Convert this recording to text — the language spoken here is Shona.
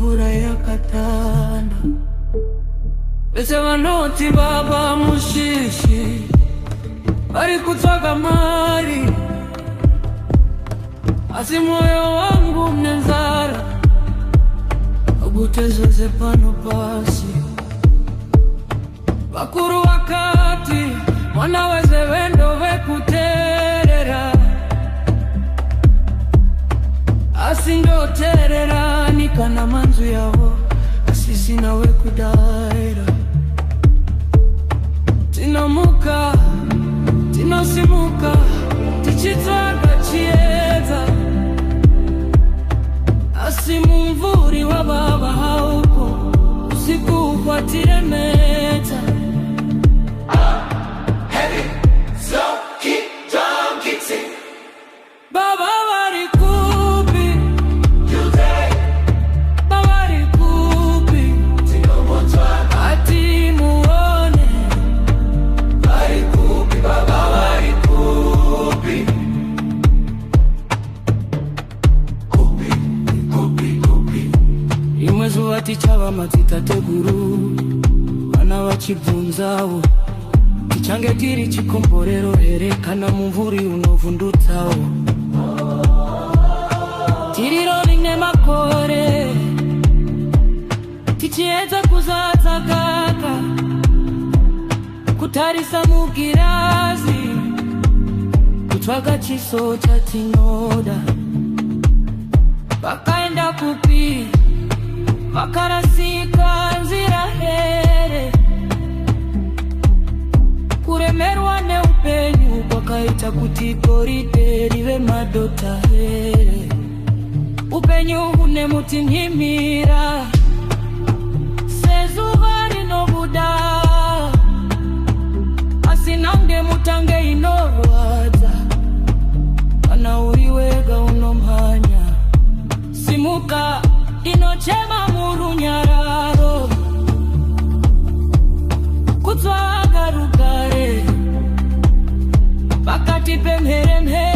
imvura yakatanda. Pese vanoti baba mushishi bari kutsvaga mari, asi moyo wangu mnenzara agutezeze pano pasi. Vakuru vakati mwana weze wendo vekuterera, asi ndoterera nikana manzu yavo, asi sina wekudaira. Tinamuka tinosimuka tichitsvaga chiedza, asi mumvuri wa baba haupo, usiku kwatiremeta. Baba vari kupi? Baba vari kupi? Ati muone. Vari kupi? Baba vari kupi? Kupi. Imwe zuva tichava madzitateguru, vana vachibvunzawo tichange tiri chikomborero here kana mumvuri unovhundutsawo. Tiri rolling nemakore tichiedza kuzadza kaka, kutarisa mugirazi kutsvaga chiso chatinoda. Vakaenda kupi? Vakarasika nzira here, kuremerwa neupenyu kwakaita kuti goridhe rive madota here. Upenyu hune mutinhimira sezuva rinobuda, asi nange mutange inorwadza kana uri wega unomhanya. Simuka inochema murunyararo, kutsvaga rugare pakati pemheremhere.